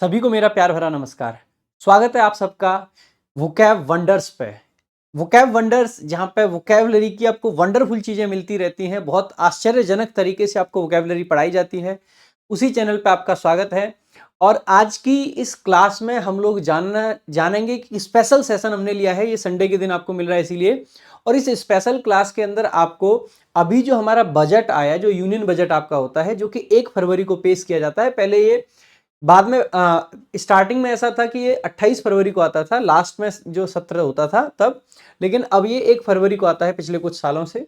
सभी को मेरा प्यार भरा नमस्कार। स्वागत है आप सबका वोकैब वंडर्स पे। वोकैब वंडर्स जहाँ पे वोकैबलरी की आपको वंडरफुल चीज़ें मिलती रहती हैं, बहुत आश्चर्यजनक तरीके से आपको वोकैबलरी पढ़ाई जाती है। उसी चैनल पे आपका स्वागत है। और आज की इस क्लास में हम लोग जानेंगे कि स्पेशल सेशन हमने लिया है, ये संडे के दिन आपको मिल रहा है इसीलिए। और इस स्पेशल क्लास के अंदर आपको अभी जो हमारा बजट आया, जो यूनियन बजट आपका होता है, जो कि 1 फरवरी को पेश किया जाता है। पहले ये बाद में स्टार्टिंग में ऐसा था कि ये 28 फरवरी को आता था, लास्ट में जो सत्र होता था तब। लेकिन अब ये 1 फरवरी को आता है पिछले कुछ सालों से।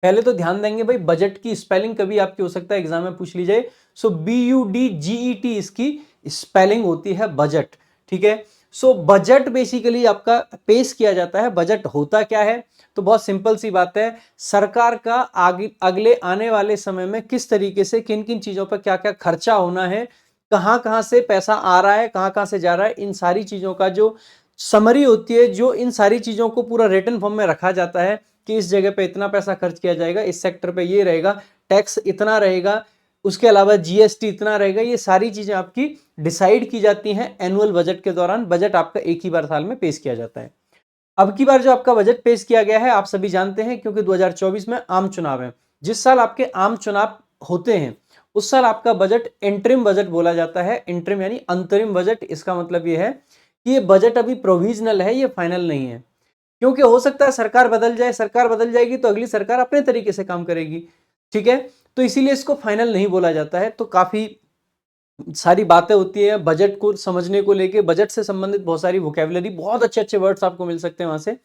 पहले तो ध्यान देंगे भाई, बजट की स्पेलिंग कभी आपकी हो सकता है एग्जाम में पूछ ली जाए। सो BUDGET इसकी स्पेलिंग होती है बजट। ठीक है। सो बजट बेसिकली आपका पेश किया जाता है। बजट होता क्या है? तो बहुत सिंपल सी बात है, सरकार का आगे अगले आने वाले समय में किस तरीके से किन किन चीजों पर क्या क्या खर्चा होना है, कहां कहां से पैसा आ रहा है, कहां कहां से जा रहा है, इन सारी चीजों का जो समरी होती है, जो इन सारी चीजों को पूरा रिटन फॉर्म में रखा जाता है कि इस जगह पे इतना पैसा खर्च किया जाएगा, इस सेक्टर पे ये रहेगा, टैक्स इतना रहेगा, उसके अलावा जीएसटी इतना रहेगा। ये सारी चीजें आपकी डिसाइड की जाती हैं एनुअल बजट के दौरान। बजट आपका एक ही बार साल में पेश किया जाता है। अब की बार जो आपका बजट पेश किया गया है, आप सभी जानते हैं, क्योंकि 2024 में आम चुनाव है। जिस साल आपके आम चुनाव होते हैं उस साल आपका बजट इंटरिम बजट बोला जाता है। इंटरिम यानी अंतरिम बजट। इसका मतलब यह है कि ये बजट अभी प्रोविजनल है, ये फाइनल नहीं है। क्योंकि हो सकता है सरकार बदल जाए, सरकार बदल जाएगी तो अगली सरकार अपने तरीके से काम करेगी। ठीक है। तो इसीलिए इसको फाइनल नहीं बोला जाता है। तो काफी सारी बातें होती है बजट को समझने को लेके। बजट से संबंधित बहुत सारी वोकैबुलरी, बहुत अच्छे अच्छे वर्ड्स आपको मिल सकते हैं वहां से।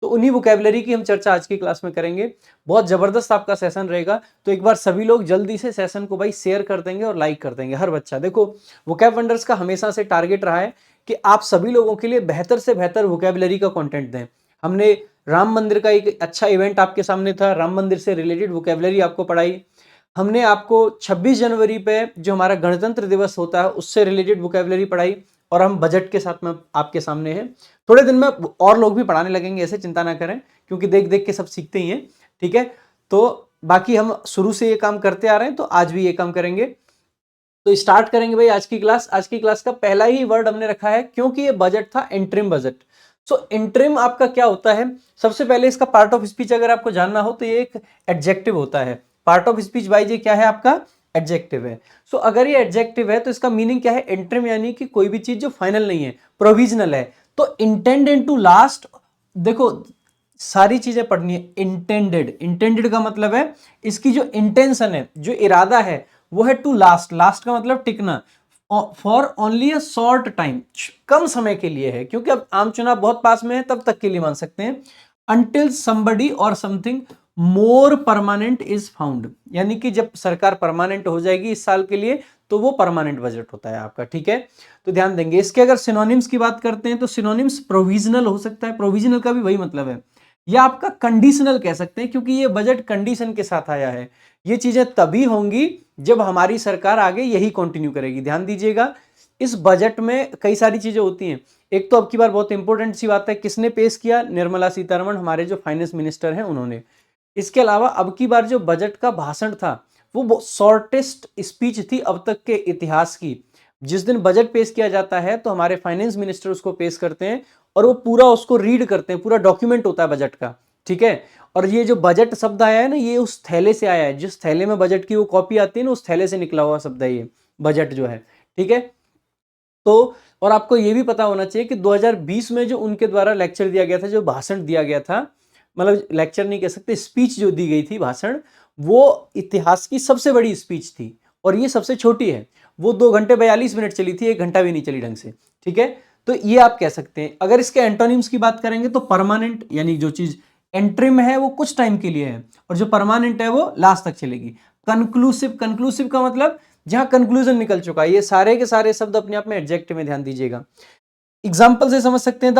तो उन्हीं वोकैबुलरी की हम चर्चा आज की क्लास में करेंगे। बहुत जबरदस्त आपका सेशन रहेगा। तो एक बार सभी लोग जल्दी से सेशन को भाई शेयर कर देंगे और लाइक कर देंगे, हर बच्चा। देखो, वोकैब वंडर्स का हमेशा से टारगेट रहा है कि आप सभी लोगों के लिए बेहतर से बेहतर वोकैबुलरी का कंटेंट दें। हमने राम मंदिर का एक अच्छा इवेंट आपके सामने था, राम मंदिर से रिलेटेड वोकैबुलरी आपको पढ़ाई। हमने आपको 26 जनवरी पे जो हमारा गणतंत्र दिवस होता है उससे रिलेटेड वोकैबुलरी पढ़ाई। और हम बजट के साथ में आपके सामने हैं। थोड़े दिन में और लोग भी पढ़ाने लगेंगे, ऐसे चिंता ना करें, क्योंकि देख देख के सब सीखते ही हैं। ठीक है। तो बाकी हम शुरू से ये काम करते आ रहे हैं, तो आज भी ये काम करेंगे। तो स्टार्ट करेंगे भाई आज की क्लास। आज की क्लास का पहला ही वर्ड हमने रखा है, क्योंकि ये बजट था इंटरिम बजट। सो इंटरिम आपका क्या होता है? सबसे पहले इसका पार्ट ऑफ स्पीच अगर आपको जानना हो तो ये एक एडजेक्टिव होता है। पार्ट ऑफ स्पीच वाइज ये क्या है? आपका एडजेक्टिव है। सो अगर ये एडजेक्टिव है तो इसका मीनिंग क्या है? इंटरिम यानी कि कोई भी चीज जो फाइनल नहीं है, प्रोविजनल है। तो इंटेंडेड टू लास्ट, देखो सारी चीजें पढ़नी है। इंटेंडेड, इंटेंडेड का मतलब है इसकी जो इंटेंशन है, जो इरादा है, वो है टू लास्ट। लास्ट का मतलब टिकना। For only a short time, कम समय के लिए है, क्योंकि अब आम चुनाव बहुत पास में है, तब तक के लिए मान सकते हैं। अंटिल somebody और something more permanent is found, यानी कि जब सरकार परमानेंट हो जाएगी इस साल के लिए, तो वो परमानेंट बजट होता है आपका। ठीक है। तो ध्यान देंगे। इसके अगर सिनोनिम्स की बात करते हैं तो सिनोनिम्स प्रोविजनल हो सकता है। प्रोविजनल का भी वही मतलब है। या आपका कंडीशनल कह सकते हैं, क्योंकि ये बजट कंडीशन के साथ आया है। ये चीजें तभी होंगी जब हमारी सरकार आगे यही कंटिन्यू करेगी। ध्यान दीजिएगा, इस बजट में कई सारी चीजें होती हैं। एक तो अब की बार बहुत इंपॉर्टेंट सी बात है, किसने पेश किया? निर्मला सीतारमण, हमारे जो फाइनेंस मिनिस्टर हैं, उन्होंने। इसके अलावा अब की बार जो बजट का भाषण था वो शॉर्टेस्ट स्पीच थी अब तक के इतिहास की। जिस दिन बजट पेश किया जाता है तो हमारे फाइनेंस मिनिस्टर उसको पेश करते हैं और वो पूरा उसको रीड करते हैं। पूरा डॉक्यूमेंट होता है बजट का। ठीक है। और ये जो बजट शब्द आया है ना, ये उस थैले से आया है। जिस थैले में बजट की वो कॉपी आती है ना, उस थैले से निकला हुआ शब्द है ये बजट जो है। ठीक है। तो और आपको ये भी पता होना चाहिए कि 2020 में जो उनके द्वारा लेक्चर दिया गया था, जो भाषण दिया गया था, मतलब लेक्चर नहीं कह सकते, स्पीच जो दी गई थी, भाषण, वो इतिहास की सबसे बड़ी स्पीच थी। और ये सबसे छोटी है। वो 2 घंटे 42 मिनट चली थी, 1 घंटा भी नहीं चली ढंग से। ठीक है। तो ये आप कह सकते हैं। अगर इसके एंटोनिम्स की बात करेंगे तो परमानेंट, यानी जो चीज एंट्रिम है वो कुछ टाइम के लिए है, और जो परमानेंट है वो लास्ट तक चलेगी। कंक्लूसिव, कंक्लूसिव का मतलब जहां कंक्लूजन निकल चुका है। ये सारे के सारे शब्द अपने आप में एडजेक्टिव में, ध्यान दीजिएगा। एग्जाम्पल से समझ सकते हैं।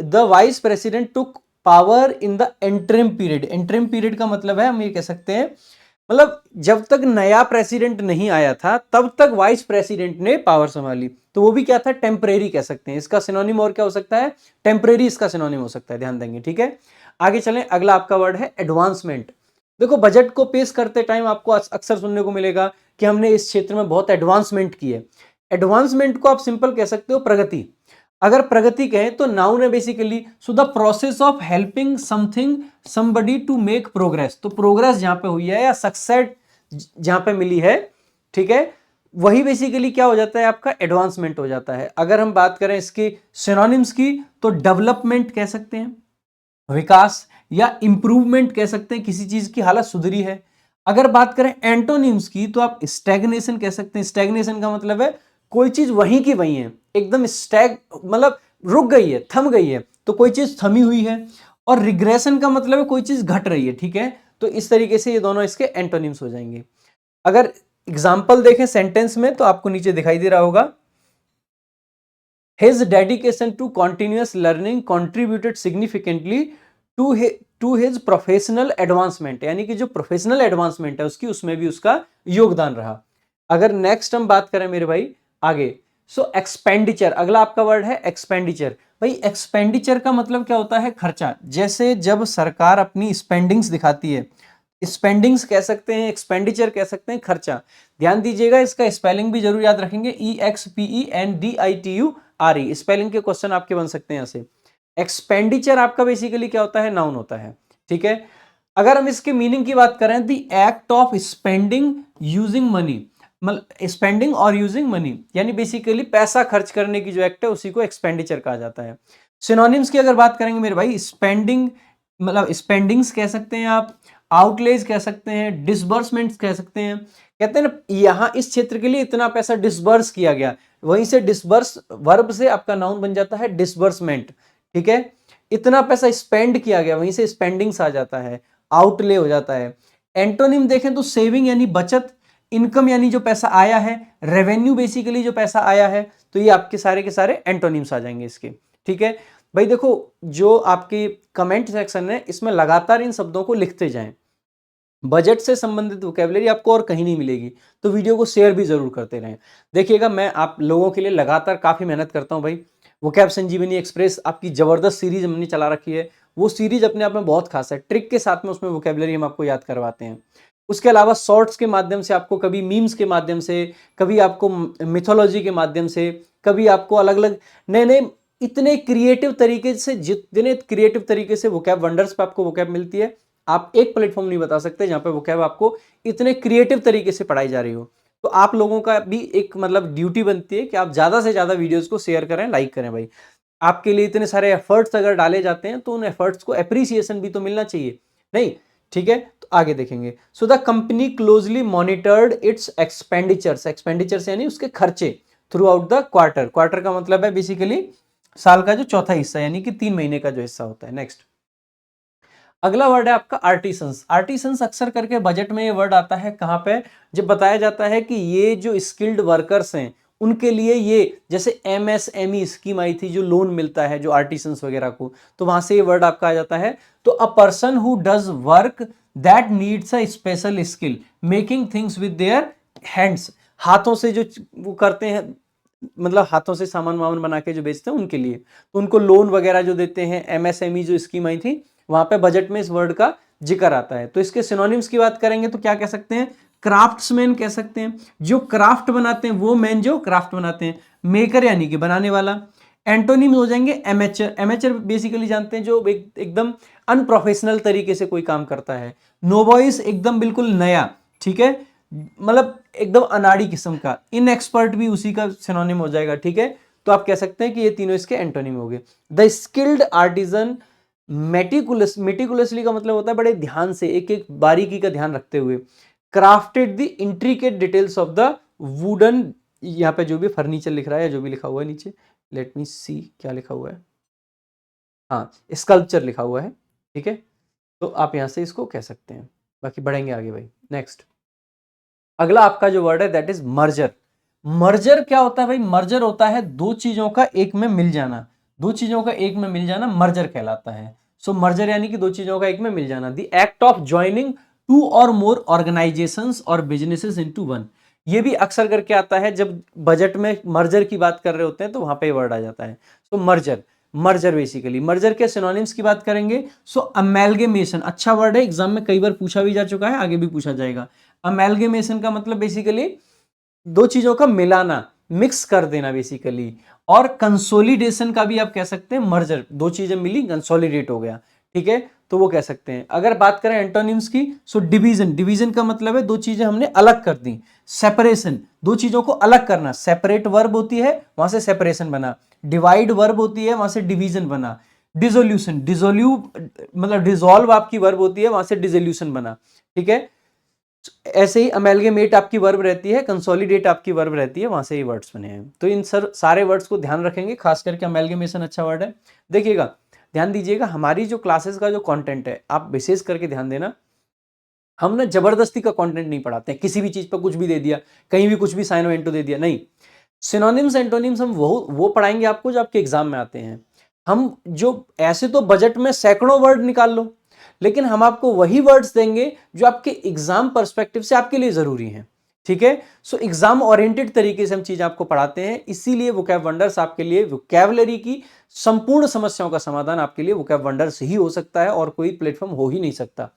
The vice president took power in the interim period. Interim period का मतलब है, हम ये कह सकते हैं, मतलब जब तक नया प्रेसिडेंट नहीं आया था तब तक वाइस प्रेसिडेंट ने पावर संभाली। तो वो भी क्या था? टेम्परेरी कह सकते हैं। इसका सिनोनिम और क्या हो सकता है? टेम्परेरी इसका सिनोनिम हो सकता है। ध्यान देंगे। ठीक है। आगे चलें। अगला आपका वर्ड है एडवांसमेंट। देखो, बजट को पेश करते टाइम आपको अक्सर सुनने को मिलेगा कि हमने इस क्षेत्र में बहुत एडवांसमेंट की है। एडवांसमेंट को आप सिंपल कह सकते हो प्रगति। अगर प्रगति कहें तो नाउन है basically. So the process of helping something somebody to make progress, तो प्रोग्रेस जहां पे हुई है या सक्सेस जहां पे मिली है, ठीक है, वही बेसिकली क्या हो जाता है आपका एडवांसमेंट हो जाता है। अगर हम बात करें इसकी सिनोनिम्स की तो डेवलपमेंट कह सकते हैं, विकास, या इंप्रूवमेंट कह सकते हैं, किसी चीज की हालत सुधरी है। अगर बात करें एंटोनिम्स की तो आप स्टैग्नेशन कह सकते हैं। स्टैग्नेशन का मतलब है कोई चीज वहीं की वहीं है, एकदम स्टैग मतलब रुक गई है, थम गई है, तो कोई चीज थमी हुई है। और रिग्रेशन का मतलब है कोई चीज घट रही है, ठीक है। तो इस तरीके से ये दोनों इसके एंटोनिम्स हो जाएंगे। अगर एग्जाम्पल देखें सेंटेंस में तो आपको नीचे दिखाई दे रहा होगा, His dedication to continuous learning contributed significantly to his professional advancement, यानी कि जो प्रोफेशनल एडवांसमेंट है उसकी, उसमें भी उसका योगदान रहा। अगर नेक्स्ट हम बात करें मेरे भाई आगे, सो एक्सपेंडिचर, अगला आपका वर्ड है एक्सपेंडिचर। भाई एक्सपेंडिचर का मतलब क्या होता है, खर्चा। जैसे जब सरकार अपनी स्पेंडिंग्स दिखाती है, स्पेंडिंग्स कह सकते हैं, एक्सपेंडिचर कह सकते हैं, खर्चा। ध्यान दीजिएगा, इसका स्पेलिंग भी जरूर याद रखेंगे, EXPENDITURE, स्पेलिंग के क्वेश्चन आपके बन सकते हैं यहाँ से। एक्सपेंडिचर आपका बेसिकली क्या होता है, नाउन होता है, ठीक है। अगर हम इसके मीनिंग की बात करें, the act of spending using money, मतलब स्पेंडिंग और यूजिंग मनी, यानी बेसिकली पैसा खर्च करने की जो एक्ट है उसी को एक्सपेंडिचर कहा जाता है। सिनोनिम्स की अगर बात करेंगे मेरे भाई, स्पेंडिंग मतलब स्पेंडिंग्स कह सकते हैं आप, आउटलेज कह सकते हैं, डिसबर्समेंट्स कह सकते हैं। कहते हैं ना यहां इस क्षेत्र के लिए इतना पैसा डिसबर्स किया गया, वहीं से डिसबर्स वर्ब से आपका नाउन बन जाता है डिसबर्समेंट, ठीक है। इतना पैसा स्पेंड किया गया, वहीं से स्पेंडिंग्स आ जाता है, आउटले हो जाता है। एंटोनिम देखें तो सेविंग यानी बचत, इनकम यानी जो पैसा आया है, रेवेन्यू बेसिकली जो पैसा आया है। तो ये आपके सारे के सारे एंटोनिम्स आ जाएंगे इसके, ठीक है। भाई देखो, जो आपकी कमेंट सेक्शन है इसमें लगातार इन शब्दों को लिखते जाएं। बजट से संबंधित वोकैबुलरी आपको और कहीं नहीं मिलेगी, तो वीडियो को शेयर भी जरूर करते रहें। देखिएगा, मैं आप लोगों के लिए लगातार काफी मेहनत करता हूं भाई। वोकैब संजीवनी एक्सप्रेस आपकी जबरदस्त सीरीज हमने चला रखी है, वो सीरीज अपने आप में बहुत खास है। ट्रिक के साथ में उसमें वोकैबुलरी हम आपको याद करवाते हैं। उसके अलावा शॉर्ट्स के माध्यम से आपको, कभी मीम्स के माध्यम से, कभी आपको मिथोलॉजी के माध्यम से, कभी आपको अलग अलग नए नए इतने क्रिएटिव तरीके से, जितने क्रिएटिव तरीके से वोकैब वंडर्स पे आपको वोकैब मिलती है, आप एक प्लेटफॉर्म नहीं बता सकते जहां पे वोकैब आपको इतने क्रिएटिव तरीके से पढ़ाई जा रही हो। तो आप लोगों का भी एक मतलब ड्यूटी बनती है कि आप ज्यादा से ज्यादा वीडियोस को शेयर करें, लाइक करें भाई। आपके लिए इतने सारे एफर्ट्स अगर डाले जाते हैं तो उन एफर्ट्स को एप्रिसिएशन भी तो मिलना चाहिए, नहीं, ठीक है। तो आगे देखेंगे, so the company closely monitored it's expenditures, expenditures यानी उसके खर्चे, through out the quarter. Quarter का मतलब है बेसिकली साल का जो चौथा हिस्सा, यानी कि 3 महीने का जो हिस्सा होता है। नेक्स्ट अगला वर्ड है आपका आर्टिसंस। आर्टिसंस अक्सर करके बजट में ये वर्ड आता है, कहां पे, जब बताया जाता है कि ये जो स्किल्ड वर्कर्स हैं उनके लिए ये, जैसे MSME स्कीम आई थी जो लोन मिलता है जो आर्टिसंस वगैरह को, तो वहां से ये वर्ड आपका आ जाता है। तो a person who does work that needs a special skill making things with their hands, हाथों से जो वो करते हैं, मतलब हाथों से सामान वामान बना के जो बेचते हैं उनके लिए, तो उनको लोन वगैरह जो देते हैं। MSME जो स्कीम आई थी, वहां पे बजट में इस वर्ड का जिक्र आता है। तो इसके सिनोनिम्स की बात करेंगे तो क्या कह सकते हैं, क्राफ्ट्समैन कह सकते हैं, जो क्राफ्ट बनाते हैं, वो मैन जो क्राफ्ट बनाते हैं। मेकर यानी कि बनाने वाला। एंटोनिम हो जाएंगे एमेचर, एमेचर बेसिकली जानते हैं जो एकदम अनप्रोफेशनल तरीके से कोई काम करता है। नोवाइस एकदम बिल्कुल नया, ठीक है, मतलब एकदम अनाड़ी किस्म का। इनएक्सपर्ट भी उसी का सिनोनिम हो जाएगा, ठीक है। तो आप कह सकते हैं कि ये तीनों इसके एंटोनिम हो गए। द स्किल्ड आर्टिजन, मेटिकुलसली का मतलब होता है बड़े ध्यान से, एक एक बारीकी का ध्यान रखते हुए। Crafted the intricate details of the wooden, यहाँ पे जो भी फर्नीचर लिख रहा है या जो भी लिखा हुआ है नीचे, लेट मी सी क्या लिखा हुआ है, हाँ स्कल्पचर लिखा हुआ है, ठीक है। तो आप यहाँ से इसको कह सकते हैं। बाकी बढ़ेंगे आगे भाई। नेक्स्ट अगला आपका जो वर्ड है दैट इज मर्जर। मर्जर क्या होता है भाई, मर्जर होता है दो चीजों का एक में मिल जाना, दो चीजों का एक में मिल जाना मर्जर कहलाता है। सो मर्जर यानी कि दो चीजों का एक में मिल जाना। The act of joining two और मोर ऑर्गेनाइजेशंस और बिजनेसेस इनटू वन, ये भी अक्सर करके आता है जब बजट में मर्जर की बात कर रहे होते हैं तो वहां पे वर्ड आ जाता है। सो मर्जर, मर्जर बेसिकली, मर्जर के सिनोनिम्स की बात करेंगे। सो अमेलगेमेशन, अच्छा वर्ड है, एग्जाम में कई बार पूछा भी जा चुका है, आगे भी पूछा जाएगा। अमेलगेमेशन का मतलब बेसिकली दो चीजों का मिलाना, मिक्स कर देना बेसिकली। और कंसोलिडेशन का भी आप कह सकते हैं मर्जर, दो चीजें मिली कंसोलिडेट हो गया, ठीक है, तो वो कह सकते हैं। अगर बात करें एंटोनिम्स की, सो डिवीजन, डिवीजन का मतलब है दो चीजें हमने अलग कर दी। सेपरेशन, दो चीजों को अलग करना, सेपरेट वर्ब होती है वहां से सेपरेशन बना, डिवाइड वर्ब होती है वहां से डिवीजन बना, डिसोल्यूशन, मतलब डिसॉल्व आपकी वर्ब होती है वहां से डिसोल्यूशन बना, ठीक है। ऐसे ही अमेलगेमेट आपकी वर्ब रहती है, कंसोलिडेट आपकी वर्ब रहती है, वहां से ये वर्ड्स बने हैं। तो इन सारे वर्ड्स को ध्यान रखेंगे, खास करके अमेलगेमेशन अच्छा वर्ड है। देखिएगा, ध्यान दीजिएगा, हमारी जो क्लासेस का जो कंटेंट है, आप विशेष करके ध्यान देना, हम ना जबरदस्ती का कंटेंट नहीं पढ़ाते हैं, किसी भी चीज पर कुछ भी दे दिया, कहीं भी कुछ भी साइन एंटो दे दिया, नहीं। सिनोनिम्स एंटोनिम्स हम वो पढ़ाएंगे आपको जो आपके एग्जाम में आते हैं। हम जो ऐसे तो बजट में सैकड़ों वर्ड निकाल लो, लेकिन हम आपको वही वर्ड्स देंगे जो आपके एग्जाम पर्सपेक्टिव से आपके लिए जरूरी हैं, ठीक है। सो एग्जाम ओरिएंटेड तरीके से हम चीज आपको पढ़ाते हैं, इसीलिए वोकैब वंडर्स आपके लिए वोकैबुलरी की संपूर्ण समस्याओं का समाधान आपके लिए वोकैब वंडर्स ही हो सकता है, और कोई प्लेटफॉर्म हो ही नहीं सकता।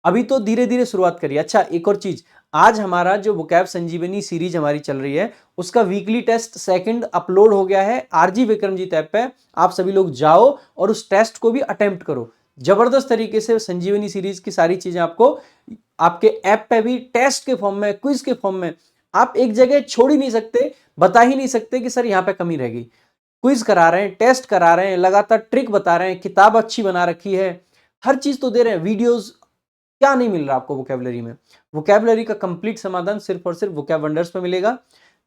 अभी तो धीरे धीरे शुरुआत करिए। अच्छा, एक और चीज, आज हमारा जो वोकैब संजीवनी सीरीज हमारी चल रही है, उसका वीकली टेस्ट सेकंड अपलोड हो गया है आरजी विक्रमजीत ऐप पे। आप सभी लोग जाओ और उस टेस्ट को भी अटेम्प्ट करो। जबरदस्त तरीके से संजीवनी सीरीज की सारी चीजें आपको आपके ऐप पे भी टेस्ट के फॉर्म में, क्विज के फॉर्म में, आप एक जगह छोड़ ही नहीं सकते, बता ही नहीं सकते कि सर यहां पे कमी रह गई। क्विज करा रहे हैं, टेस्ट करा रहे हैं, लगातार ट्रिक बता रहे हैं, किताब अच्छी बना रखी है, हर चीज तो दे रहे हैं, वीडियोस। क्या नहीं मिल रहा आपको वोकैबुलरी में? वोकैबुलरी का कंप्लीट समाधान सिर्फ और सिर्फ वोकैब वंडर्स पे मिलेगा।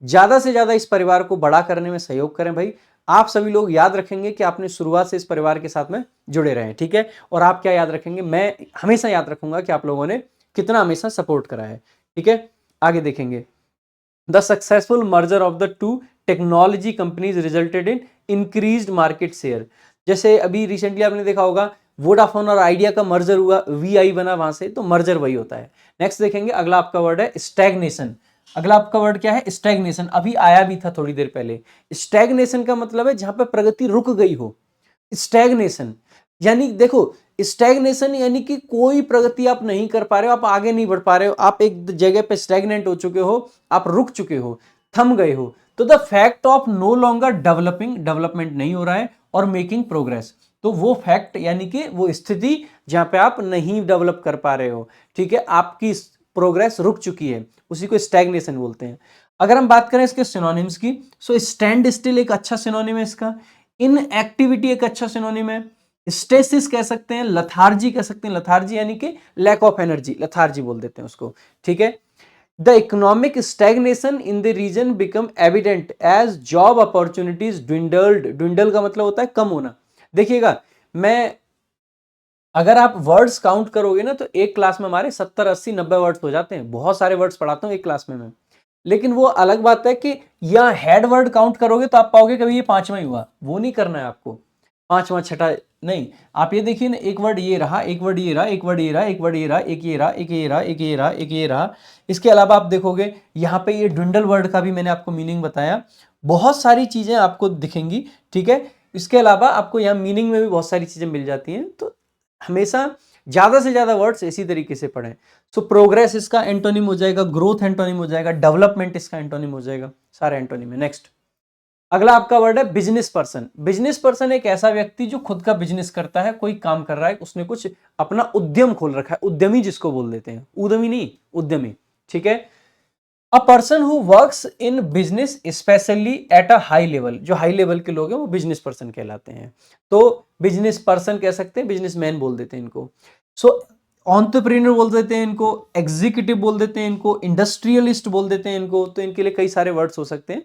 ज्यादा से ज्यादा इस परिवार को बड़ा करने में सहयोग करें भाई। आप सभी लोग याद रखेंगे कि आपने शुरुआत से इस परिवार के साथ में जुड़े रहे, ठीक है। और आप क्या याद रखेंगे, मैं हमेशा याद रखूंगा कि आप लोगों ने कितना हमेशा सपोर्ट करा है, ठीक है। आगे देखेंगे, the successful merger of the two technology companies resulted in increased market share. जैसे अभी रिसेंटली आपने देखा होगा, वोडाफोन और आइडिया का मर्जर हुआ, वीआई बना वहां से, तो मर्जर वही होता है। नेक्स्ट देखेंगे, अगला आपका वर्ड है स्टैग्नेशन। अगला आपका वर्ड क्या है? स्टैग्नेशन। अभी आया भी था थोड़ी देर पहले। स्टैग्नेशन का मतलब है जहां पे प्रगति रुक गई हो। स्टैग्नेशन यानी देखो, स्टैग्नेशन यानी कि कोई प्रगति आप नहीं कर पा रहे हो, आप आगे नहीं बढ़ पा रहे हो, आप एक जगह पे स्टैग्नेंट हो चुके हो, आप रुक चुके हो, थम गए हो। तो the fact of no longer developing, development नहीं हो रहा है, और मेकिंग प्रोग्रेस, तो वो फैक्ट यानी कि वो स्थिति जहां पे आप नहीं डेवलप कर पा रहे हो, ठीक है, आपकी प्रोग्रेस रुक चुकी है, उसी को स्टैग्नेशन बोलते हैं। अगर हम बात करें इसके सिनोनिम्स की, सो स्टैंड स्टिल एक अच्छा सिनोनिम है इसका, इनएक्टिविटी एक अच्छा सिनोनिम है, स्टेसिस कह सकते हैं, लथार्जी कह सकते हैं, लथार्जी यानी कि लैक ऑफ एनर्जी, लथार्जी बोल देते हैं उसको, ठीक है। The economic stagnation in the region become evident as job opportunities dwindled. Dwindle का मतलब होता है कम होना। देखिएगा, मैं अगर आप वर्ड्स काउंट करोगे ना, तो एक क्लास में हमारे 70 80 90 वर्ड्स हो जाते हैं। बहुत सारे वर्ड्स पढ़ाता हूँ एक क्लास में मैं। लेकिन वो अलग बात है कि यहाँ हेड वर्ड काउंट करोगे तो आप पाओगे कभी ये पांचवा ही हुआ, वो नहीं करना है आपको, पांचवा छठा नहीं। आप ये देखिए ना, एक वर्ड ये रहा, एक वर्ड ये रहा, एक वर्ड ये रहा, एक वर्ड ये रहा, एक ये रहा, एक ये रहा, एक ये रहा, एक ये रहा। इसके अलावा आप देखोगे यहाँ पे ये ड्विंडल वर्ड का भी मैंने आपको मीनिंग बताया। बहुत सारी चीजें आपको दिखेंगी, ठीक है। इसके अलावा आपको यहाँ मीनिंग में भी बहुत सारी चीजें मिल जाती हैं। तो हमेशा ज्यादा से ज्यादा वर्ड्स इसी तरीके से पढ़ें। सो प्रोग्रेस इसका एंटोनिम हो जाएगा, ग्रोथ एंटोनिम हो जाएगा, डेवलपमेंट इसका एंटोनिम हो जाएगा, सारे एंटोनिम है। नेक्स्ट, अगला आपका वर्ड है बिजनेस पर्सन। बिजनेस पर्सन एक ऐसा व्यक्ति जो खुद का बिजनेस करता है, कोई काम कर रहा है, उसने कुछ अपना उद्यम खोल रखा है, उद्यमी जिसको बोल देते हैं, उद्यमी नहीं, उद्यमी, ठीक है। A person who works in business specially eight a high level, जो हाई लेवल के लोग हैं वो बिजनेस पर्सन कहलाते हैं। तो बिजनेस पर्सन कह सकते हैं, बिजनेसमैन बोल देते हैं इनको। सो एंटरप्रेन्योर बोल देते हैं इनको, एग्जीक्यूटिव बोल देते हैं इनको, इंडस्ट्रियलिस्ट बोल देते हैं इनको। तो इनके लिए कई सारे वर्ड्स हो सकते हैं।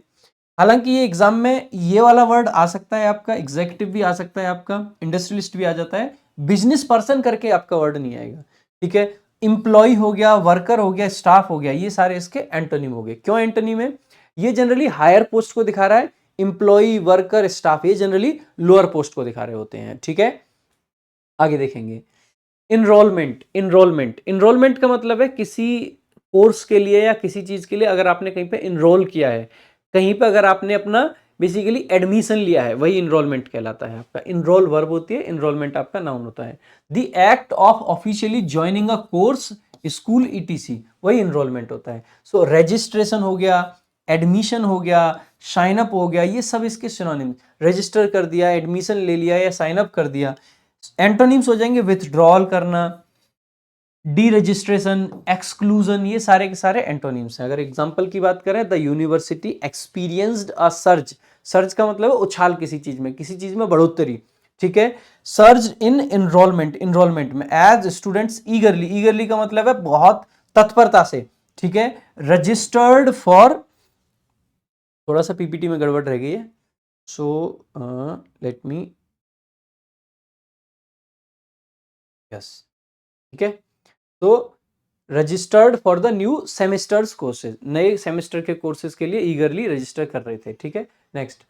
हालांकि ये एग्जाम में ये वाला वर्ड आ सकता है आपका, एग्जीक्यूटिव भी आ सकता है आपका, इंडस्ट्रियलिस्ट भी आ जाता है, बिजनेस पर्सन करके आपका वर्ड नहीं आएगा, ठीक है। इंप्लॉय हो गया, वर्कर हो गया, स्टाफ हो गया, ये सारे इसके एंटोनिम हो गए। क्यों एंटोनिम है? ये जनरली हायर पोस्ट को दिखा रहा है, इंप्लॉय, वर्कर, स्टाफ ये जनरली लोअर पोस्ट को दिखा रहे होते हैं, ठीक है। आगे देखेंगे, इनरोलमेंट। इनरोलमेंट का मतलब है किसी कोर्स के लिए या किसी चीज के लिए अगर आपने कहीं पे इनरोल किया है, कहीं पे अगर आपने अपना बेसिकली एडमिशन लिया है, वही इनरोलमेंट कहलाता है आपका। इनरोल वर्ब होती है, इनरोलमेंट आपका नाउन होता है। The act of officially joining a course, school, etc, वही इनरोलमेंट होता है। सो रजिस्ट्रेशन हो गया, एडमिशन हो गया, साइन अप हो गया, ये सब इसके सिनोनिम। रजिस्टर कर दिया, एडमिशन ले लिया या साइन अप कर दिया। एंटोनिम्स हो जाएंगे विथड्रॉल करना, डी रजिस्ट्रेशन, एक्सक्लूजन, ये सारे के सारे एंटोनिम्स हैं। अगर एग्जांपल की बात करें, the university experienced a surge. Surge का मतलब है उछाल, किसी चीज में बढ़ोतरी, ठीक है। सर्ज इन इनरोलमेंट, इनरोलमेंट में, एज स्टूडेंट्स ईगरली, ईगरली का मतलब है बहुत तत्परता से, ठीक है। रजिस्टर्ड फॉर, थोड़ा सा पीपीटी में गड़बड़ रह गई है, सो लेट मी, यस, ठीक है। तो registered for the new semesters courses, नए सेमेस्टर के कोर्सेज के लिए ईगरली रजिस्टर कर रहे थे, ठीक है। Next,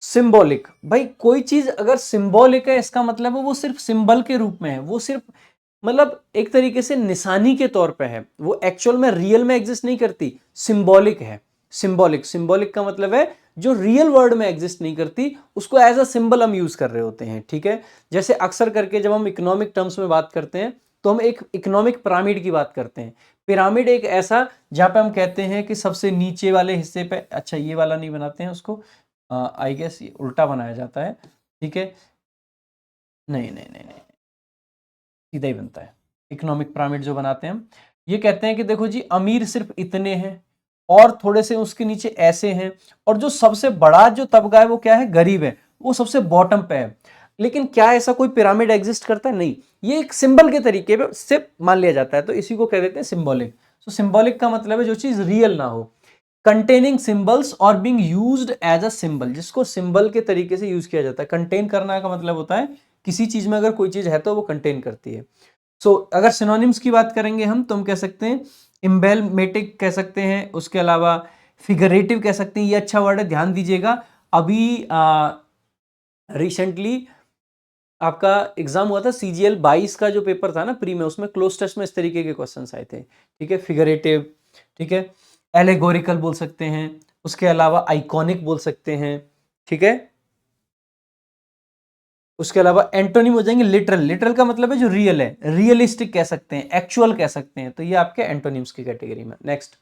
symbolic. भाई कोई चीज अगर सिंबॉलिक है, इसका मतलब है वो सिर्फ सिंबल के रूप में है, वो सिर्फ मतलब एक तरीके से निशानी के तौर पे है, वो एक्चुअल में रियल में एग्जिस्ट नहीं करती, सिंबॉलिक है। सिंबॉलिक, सिंबॉलिक का मतलब है जो रियल वर्ड में एग्जिस्ट नहीं करती, उसको एज अ सिंबल हम यूज कर रहे होते हैं, ठीक है। जैसे अक्सर करके जब हम इकोनॉमिक टर्म्स में बात करते हैं, तो हम एक इकोनॉमिक पिरामिड की बात करते हैं। पिरामिड एक ऐसा जहां पे हम कहते हैं कि सबसे नीचे वाले हिस्से पे, अच्छा ये वाला नहीं बनाते हैं उसको, आई गेस ये उल्टा बनाया जाता है, ठीक है। नहीं नहीं नहीं नहीं, सीधा ही बनता है। इकोनॉमिक पिरामिड जो बनाते हैं हम, ये कहते हैं कि देखो जी, अमीर सिर्फ इतने हैं और थोड़े से उसके नीचे ऐसे हैं, और जो सबसे बड़ा जो तबका है वो क्या है, गरीब है, वो सबसे बॉटम पे है। लेकिन क्या ऐसा कोई पिरामिड एग्जिस्ट करता है? नहीं, ये एक सिंबल के तरीके पे से मान लिया जाता है, तो इसी को कह देते हैं सिंबॉलिक। तो सिंबॉलिक का मतलब है जो चीज रियल ना हो, कंटेनिंग सिंबल्स और being used as a symbol, जिसको सिंबल के तरीके से यूज किया जाता है। कंटेन करना का मतलब होता है किसी चीज में अगर कोई चीज है तो वो कंटेन करती है। सो अगर सिनोनिम्स की बात करेंगे हम, तो हम कह सकते हैं एम्बेलमेटिक कह सकते हैं, उसके अलावा फिगरेटिव कह सकते हैं, ये अच्छा वर्ड है, ध्यान दीजिएगा। अभी रिसेंटली आपका एग्जाम हुआ था, सीजीएल 22 का जो पेपर था ना प्री में, उसमें क्लोज टेस्ट में इस तरीके के क्वेश्चंस आए थे, ठीक है। फिगरेटिव, ठीक है, एलेगोरिकल बोल सकते हैं, उसके अलावा आइकॉनिक बोल सकते हैं, ठीक है। उसके अलावा एंटोनिम हो जाएंगे लिटरल, लिटरल का मतलब है जो रियल है, रियलिस्टिक कह सकते हैं, एक्चुअल कह सकते हैं, तो ये आपके एंटोनिम्स की कैटेगरी में। नेक्स्ट,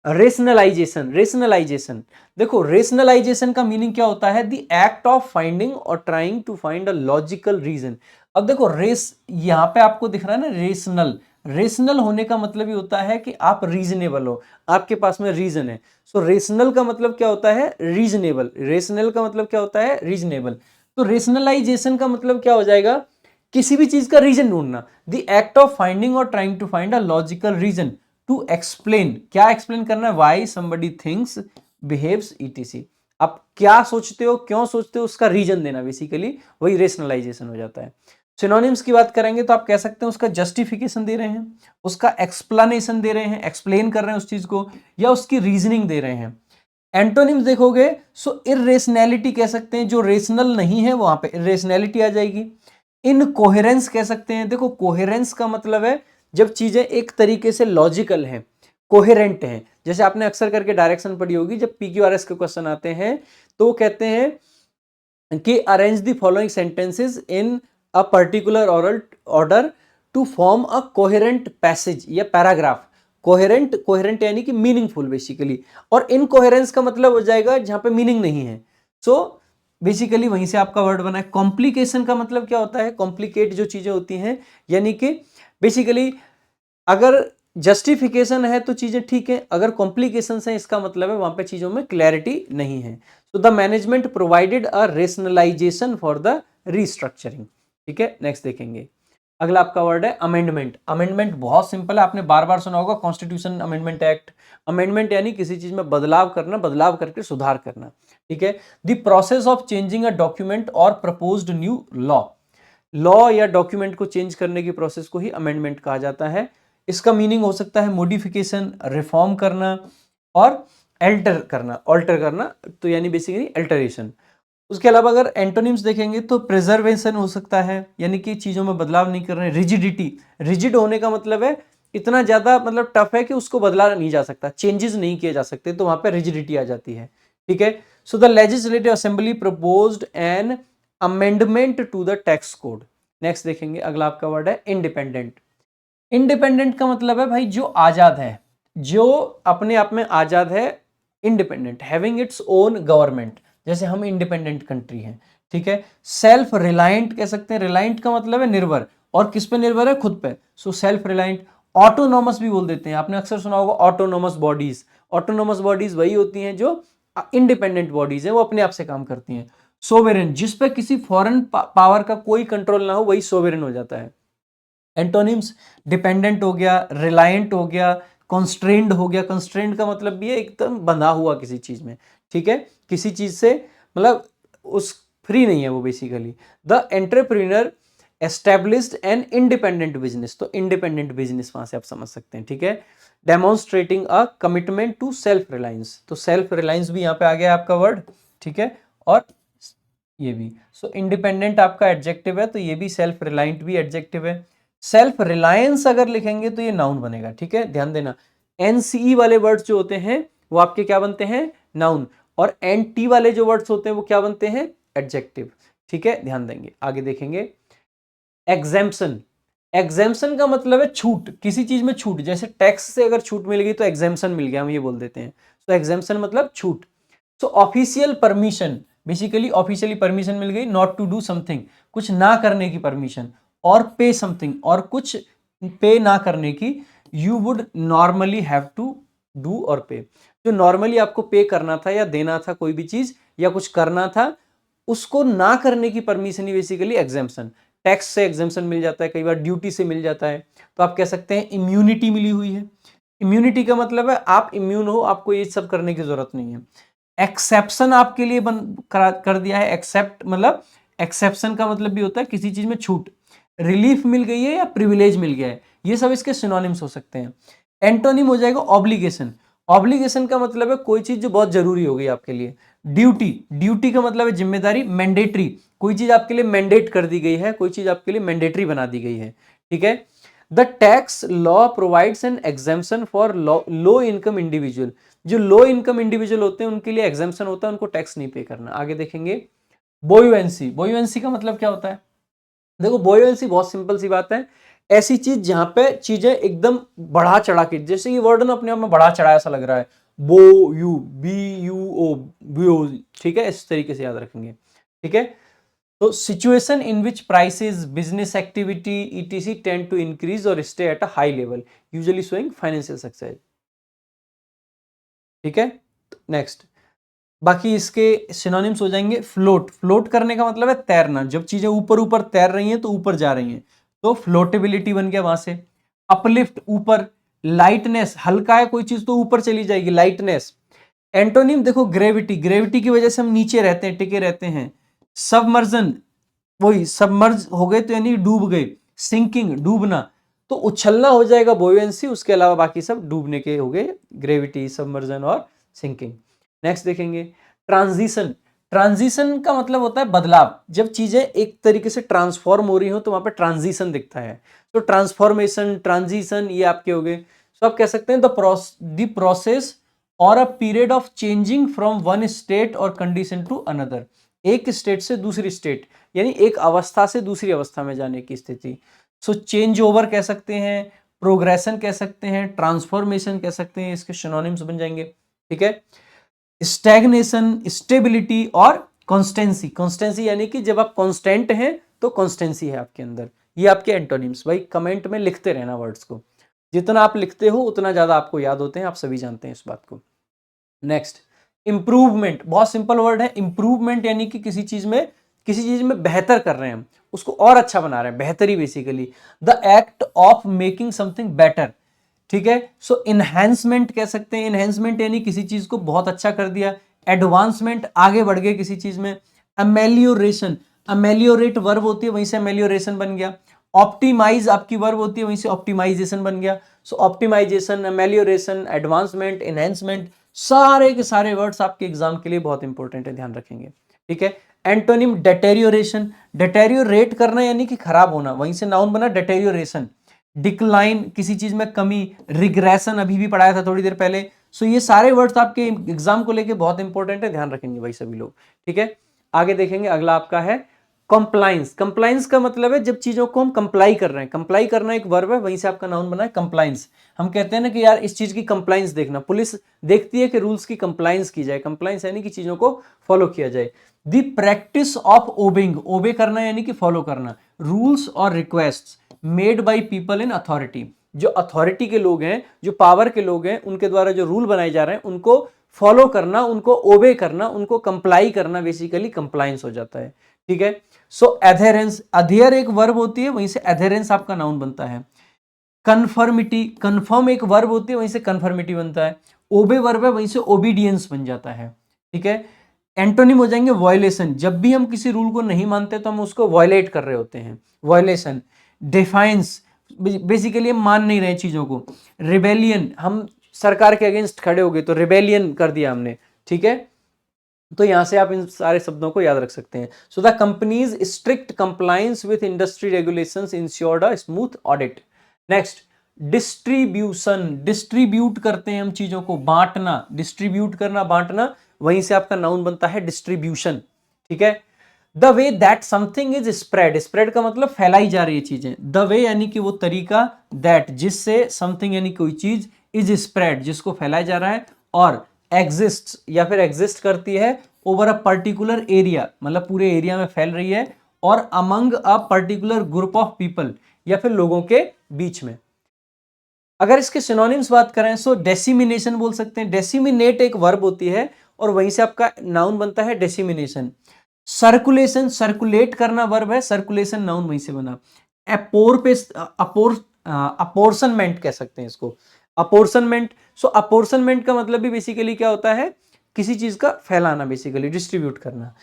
रेशनलाइजेशन, रेशनलाइजेशन, देखो रेशनलाइजेशन का मीनिंग क्या होता है, द एक्ट ऑफ फाइंडिंग और trying to find a logical reason. अब देखो रेस, यहां पे आपको दिख रहा है ना रेशनल, रेशनल होने का मतलब ये होता है कि आप रीजनेबल हो, आपके पास में रीजन है। सो रेशनल का मतलब क्या होता है, रीजनेबल, रेशनल का मतलब क्या होता है, रीजनेबल। तो रेशनलाइजेशन का मतलब क्या हो जाएगा, किसी भी चीज का रीजन ढूंढना, द एक्ट ऑफ फाइंडिंग और trying to find a logical reason to explain, क्या एक्सप्लेन करना है, why somebody things behaves etc. आप क्या सोचते हो, क्यों सोचते हो, उसका रीजन देना, बेसिकली वही रेशनलाइजेशन हो जाता है। सिनोनिम्स की बात करेंगे तो आप कह सकते हैं उसका जस्टिफिकेशन दे रहे हैं, उसका एक्सप्लेनेशन दे रहे हैं, एक्सप्लेन कर रहे हैं उस चीज को, या उसकी रीजनिंग दे रहे हैं। एंटोनिम्स देखोगे, सो इरेशनैलिटी कह सकते हैं, जो रेशनल नहीं है वहां पे इरेशनैलिटी आ जाएगी। इनकोहेरेंस कह सकते हैं, देखो कोहेरेंस का मतलब है जब चीजें एक तरीके से लॉजिकल हैं, कोहेरेंट हैं। जैसे आपने अक्सर करके डायरेक्शन पढ़ी होगी, जब पीक्यूआरएस के क्वेश्चन आते हैं तो वो कहते हैं कि arrange the following sentences in a particular order to form a coherent passage या पैराग्राफ। कोहेरेंट, कोहेरेंट यानी कि मीनिंगफुल बेसिकली, और इनकोहेरेंस का मतलब हो जाएगा जहां पे मीनिंग नहीं है। सो बेसिकली वहीं से आपका वर्ड बना है। कॉम्प्लिकेशन का मतलब क्या होता है, कॉम्प्लिकेट जो चीजें होती हैं, यानी कि बेसिकली अगर जस्टिफिकेशन है तो चीजें ठीक है, अगर कॉम्प्लिकेशन है इसका मतलब है वहां पे चीजों में क्लैरिटी नहीं है। So the management provided a rationalization for the restructuring, ठीक है। नेक्स्ट देखेंगे, अगला आपका वर्ड है अमेंडमेंट। अमेंडमेंट बहुत सिंपल है, आपने बार बार सुना होगा, कॉन्स्टिट्यूशन अमेंडमेंट एक्ट। अमेंडमेंट यानी किसी चीज में बदलाव करना, बदलाव करके सुधार करना, ठीक है। The process of changing a document और प्रपोज्ड न्यू लॉ, लॉ या डॉक्यूमेंट को चेंज करने की प्रोसेस को ही अमेंडमेंट कहा जाता है। इसका मीनिंग हो सकता है मॉडिफिकेशन, रिफॉर्म करना, और अल्टर करना, ऑल्टर करना, तो यानी बेसिकली अल्टरेशन। उसके अलावा अगर एंटोनिम्स देखेंगे तो प्रिजर्वेशन हो सकता है, यानी कि चीजों में बदलाव नहीं कर रहे हैं। रिजिडिटी, रिजिड होने का मतलब है इतना ज्यादा मतलब टफ है कि उसको बदला नहीं जा सकता, चेंजेस नहीं किए जा सकते, तो वहां पर रिजिडिटी आ जाती है, ठीक है। So the legislative assembly proposed an amendment to the tax code. Next देखेंगे, अगला आपका वर्ड है इंडिपेंडेंट। इंडिपेंडेंट का मतलब है भाई जो आजाद है, जो अपने आप में आजाद है, independent, having its own government, जैसे हम इंडिपेंडेंट कंट्री हैं, ठीक है। सेल्फ रिलायंट कह सकते हैं, रिलायंट का मतलब है निर्भर, और किस पे निर्भर है, खुद पे, सो सेल्फ रिलायंट। ऑटोनॉमस भी बोल देते हैं, आपने अक्सर सुना होगा ऑटोनॉमस बॉडीज। ऑटोनॉमस बॉडीज वही होती हैं जो इंडिपेंडेंट बॉडीज हैं, वो अपने आप से काम करती हैं। सोवेरेन, जिस पे किसी फॉरेन पावर का कोई कंट्रोल ना हो, वही सोवेरेन हो जाता है। एंटोनिम्स, डिपेंडेंट हो गया, रिलायंट हो गया, कॉन्स्ट्रेंड हो गया। कॉन्स्ट्रेंड का मतलब भी है एकदम बंधा हुआ किसी चीज में, ठीक है, किसी चीज से मतलब उस फ्री नहीं है वो basically. The entrepreneur established an independent business, तो इंडिपेंडेंट बिजनेस वहां से आप समझ सकते हैं, ठीक है। Demonstrating a commitment to self reliance, तो सेल्फ रिलायंस भी यहां पे आ गया आपका वर्ड, ठीक है। और ये भी, सो इंडिपेंडेंट आपका एडजेक्टिव है, तो ये भी सेल्फ रिलायंट भी एडजेक्टिव है। सेल्फ रिलायंस अगर लिखेंगे तो ये नाउन बनेगा, ठीक है, ध्यान देना। एनसीई वाले वर्ड्स जो होते हैं वो आपके क्या बनते हैं, नाउन, और एनटी वाले जो वर्ड्स होते हैं वो क्या बनते हैं, एडजेक्टिव, ठीक है, ध्यान देंगे। आगे देखेंगे एग्जेम्पशन। एग्जेम्पशन का मतलब है छूट, किसी चीज में छूट, जैसे टैक्स से अगर छूट मिल गई तो एग्जेम्पशन मिल गया, हम ये बोल देते हैं। तो एग्जेम्पशन मतलब छूट। So official permission, basically officially permission मिल गई, नॉट टू डू समथिंग, कुछ ना करने की परमिशन, और पे समथिंग, और कुछ पे ना करने की, you would normally have to do और पे, जो नॉर्मली आपको पे करना था या देना था कोई भी चीज या कुछ करना था, उसको ना करने की परमिशन ही बेसिकली एग्जेम्पशन। टैक्स से एग्जेम्पशन मिल जाता है, कई बार ड्यूटी से मिल जाता है, तो आप कह सकते हैं इम्यूनिटी मिली हुई है। इम्यूनिटी का मतलब है आप इम्यून हो, आपको ये सब करने की जरूरत नहीं है। एक्सेप्शन आपके लिए कर दिया है, एक्सेप्ट मतलब एक्सेप्शन का मतलब भी होता है किसी चीज में छूट। रिलीफ मिल गई है या प्रिविलेज मिल गया है, ये सब इसके सिनोनिम्स हो सकते हैं। एंटोनिम हो जाएगा ऑब्लिगेशन। ऑब्लिगेशन का मतलब है कोई चीज जो बहुत जरूरी हो गई आपके लिए। ड्यूटी, ड्यूटी का मतलब है जिम्मेदारी। मैंडेटरी, कोई चीज आपके लिए मैंडेट कर दी गई है, कोई चीज आपके लिए मैंडेटरी बना दी गई है, ठीक है। The tax law provides N exemption for low income individual, जो लो इनकम इंडिविजुअल होते हैं उनके लिए एग्जेम्पशन होता है, उनको टैक्स नहीं पे करना। आगे देखेंगे बोयुएंसी। बोयुएंसी का मतलब क्या होता है, देखो बोयुएंसी बहुत सिंपल सी बात है, ऐसी चीज जहां पे चीजें एकदम बढ़ा चढ़ा के, जैसे ये वर्ड ना अपने आप में बढ़ा चढ़ा ऐसा लग रहा है, बो यू बी यू ओ बो, ठीक है, इस तरीके से याद रखेंगे, ठीक है। तो situation in which prices, business activity etc tend to increase और stay at a high level, usually showing financial success, ठीक है। नेक्स्ट, बाकी इसके सिनोनिम्स हो जाएंगे फ्लोट। फ्लोट करने का मतलब है तैरना, जब चीजें ऊपर ऊपर तैर रही हैं तो ऊपर जा रही हैं, तो फ्लोटेबिलिटी बन गया वहां से। अपलिफ्ट, ऊपर। लाइटनेस, हल्का है कोई चीज तो ऊपर चली जाएगी, लाइटनेस। एंटोनिम देखो ग्रेविटी, ग्रेविटी की वजह से हम नीचे रहते हैं, टिके रहते हैं। सबमर्जन, वही सबमर्ज हो गए तो यानी डूब गए। सिंकिंग, डूबना, तो उछलना हो जाएगा बोयेंसी, उसके अलावा बाकी सब डूबने के हो गए, ग्रेविटी, सबमर्जन और सिंकिंग। नेक्स्ट देखेंगे ट्रांजिशन। ट्रांजिशन का मतलब होता है बदलाव, जब चीजें एक तरीके से ट्रांसफॉर्म हो रही हो तो वहां पे ट्रांजिशन दिखता है, तो ट्रांसफॉर्मेशन, ट्रांजिशन, ये आपके हो गए। तो आप कह सकते हैं द प्रोसेस और a period of changing from one state और कंडीशन टू अनदर, एक स्टेट से दूसरी स्टेट, यानी एक अवस्था से दूसरी अवस्था में जाने की स्थिति। सो चेंज ओवर कह सकते हैं, प्रोग्रेशन कह सकते हैं, ट्रांसफॉर्मेशन कह सकते हैं, इसके सिनोनिम्स बन जाएंगे, ठीक है। स्टैग्नेशन, स्टेबिलिटी और कॉन्स्टेंसी। कॉन्स्टेंसी यानी कि जब आप कॉन्स्टेंट हैं तो कॉन्स्टेंसी है आपके अंदर। ये आपके एंटोनिम्स, भाई कमेंट में लिखते रहना वर्ड्स को, जितना आप लिखते हो उतना ज्यादा आपको याद होते हैं, आप सभी जानते हैं इस बात को। नेक्स्ट, इंप्रूवमेंट, बहुत सिंपल वर्ड है। इंप्रूवमेंट यानी कि किसी चीज में बेहतर कर रहे हैं हम, उसको और अच्छा बना रहे हैं, बेहतरी basically. The act of making something better, ठीक है। सो इनहेंसमेंट कह सकते हैं, इनहेंसमेंट यानी किसी चीज को बहुत अच्छा कर दिया। एडवांसमेंट, आगे बढ़ गए किसी चीज में। अमेलियोरेशन, अमेलियोरेट वर्ब होती है, वहीं से अमेलियोरेशन बन गया। ऑप्टिमाइज आपकी वर्ब होती है, वहीं से ऑप्टिमाइजेशन बन गया। सो ऑप्टिमाइजेशन, अमेलियोरेशन, एडवांसमेंट, इनहेंसमेंट, सारे के सारे वर्ड्स आपके एग्जाम के लिए बहुत इंपॉर्टेंट है, ध्यान रखेंगे, ठीक है। एंटोनिम डेटेरियोरेशन, डेटेरियोरेट करना यानी कि खराब होना, वहीं से नाउन बना डेटेरियोरेशन। डिक्लाइन, किसी चीज में कमी। रिग्रेशन, अभी भी पढ़ाया था थोड़ी देर पहले। सो ये सारे वर्ड्स आपके एग्जाम को लेके बहुत इंपॉर्टेंट है, ध्यान रखेंगे भाई सभी लोग, ठीक है। आगे देखेंगे, अगला आपका है कंप्लाइंस, कंप्लाइंस का मतलब है जब चीजों को हम कंप्लाई कर रहे हैं, कंप्लाई करना एक वर्ब है, वहीं से आपका नाउन बना है कंप्लाइंस। हम कहते हैं ना कि यार इस चीज की कंप्लाइंस देखना, पुलिस देखती है कि रूल्स की कंप्लाइंस की जाए, कंप्लाइंस यानी कि चीजों को फॉलो किया जाए। द प्रैक्टिस ऑफ ओबेइंग, ओबे करना यानी कि फॉलो करना, रूल्स और request made by people in authority, जो अथॉरिटी के लोग हैं, जो पावर के लोग हैं, उनके द्वारा जो रूल बनाए जा रहे हैं उनको फॉलो करना, उनको ओबे करना, उनको कंप्लाई करना, बेसिकली कंप्लायंस हो जाता है। ठीक है, सो एधेरेंस, अधेयर एक वर्ब होती है, वहीं से एधेरेंस आपका नाउन बनता है। कन्फर्मिटी, कन्फर्म एक वर्ब होती है, वहीं से कन्फर्मिटी बनता है। ओबे वर्ब है, वहीं से ओबीडियंस बन जाता है। ठीक है, एंटोनिम हो जाएंगे वॉयलेशन, जब भी हम किसी रूल को नहीं मानते तो हम उसको वॉयलेट कर रहे होते हैं, वॉयलेशन। डिफाइंस, बेसिकली हम मान नहीं रहे चीजों को। रिबेलियन, हम सरकार के अगेंस्ट खड़े हो गए तो रिबेलियन कर दिया हमने। ठीक है, तो यहां से आप इन सारे शब्दों को याद रख सकते हैं। So the companies strict compliance with industry regulations insured a smooth audit. Next, distribution, distribute करते हैं हम चीजों को, बांटना, डिस्ट्रीब्यूट करना, बांटना, वहीं से आपका नाउन बनता है डिस्ट्रीब्यूशन। ठीक है, the way that something is spread, spread का मतलब फैलाई जा रही है चीजें, द वे यानी कि वो तरीका, दैट जिससे, समथिंग यानी कोई चीज, इज स्प्रेड जिसको फैलाया जा रहा है, और एग्जिस्ट या फिर एग्जिस्ट करती है ओवर अ पर्टिकुलर एरिया, मतलब पूरे एरिया में फैल रही है, और among a particular group of people, या फिर लोगों के बीच में। अगर इसके सिनोनिम्स बात करें सो डेसिमिनेशन बोल सकते हैं, डेसिमिनेट एक वर्ब होती है और वहीं से आपका नाउन बनता है डेसिमिनेशन। सर्कुलेशन, सर्कुलेट करना वर्ब है, सर्कुलेशन नाउन वहीं से बना। अपोर पे अपोर्शनमेंट कह सकते हैं इसको, अपोर्शनमेंट। सो अपोर्शनमेंट का मतलब भी बेसिकली क्या होता है, किसी चीज का फैलाना, बेसिकली डिस्ट्रीब्यूट करना।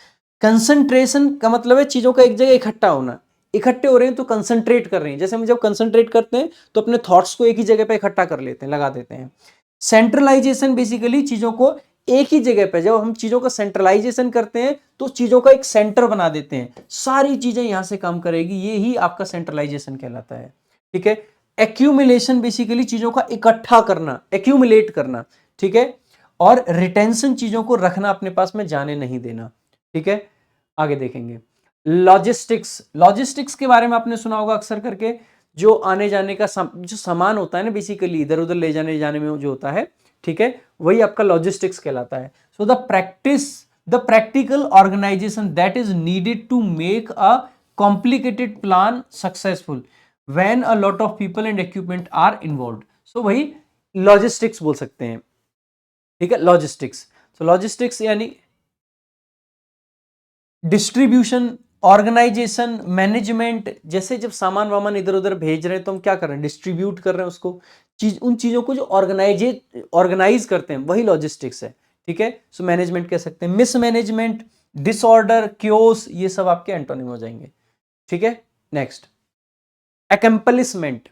कंसंट्रेशन का मतलब है चीजों का एक जगह इकट्ठा होना, इकट्ठे हो रहे हैं तो कंसंट्रेट कर रहे हैं, जैसे हम जब कंसंट्रेट करते हैं तो अपने थॉट्स को एक ही जगह पे इकट्ठा कर लेते हैं, लगा देते हैं। सेंट्रलाइजेशन, बेसिकली चीजों को एक ही जगह पे, जब हम चीजों का सेंट्रलाइजेशन करते हैं तो चीजों का एक सेंटर बना देते हैं, सारी चीजें यहां से काम करेगी, ये ही आपका सेंट्रलाइजेशन कहलाता है। ठीक है, एक्यूमुलेशन, बेसिकली चीजों का इकट्ठा करना, एक्यूमुलेट करना। ठीक है, और रिटेंशन, चीजों को रखना अपने पास में, जाने नहीं देना। ठीक है, आगे देखेंगे। लॉजिस्टिक्स, लॉजिस्टिक्स के बारे में आपने सुना होगा अक्सर करके, जो आने जाने का जो सामान होता है ना, बेसिकली इधर उधर ले जाने जाने में जो होता है, ठीक है, वही आपका लॉजिस्टिक्स कहलाता है। So the practical organisation that is needed to make a complicated plan successful when a lot of people and equipment are involved. So वही लॉजिस्टिक्स बोल सकते हैं। ठीक है, लॉजिस्टिक्स, तो लॉजिस्टिक्स यानी डिस्ट्रीब्यूशन, ऑर्गेनाइजेशन, मैनेजमेंट, जैसे जब सामान वामान इधर उधर भेज रहे हैं तो हम क्या कर रहे हैं, डिस्ट्रीब्यूट कर रहे हैं उसको, चीज, उन चीजों को जो ऑर्गेनाइज करते हैं वही लॉजिस्टिक्स है। ठीक है, सो मैनेजमेंट कह सकते हैं। मिसमैनेजमेंट, डिसऑर्डर, क्योस, ये सब आपके एंटोनिम हो जाएंगे। ठीक है, नेक्स्ट, अकम्पलिशमेंट,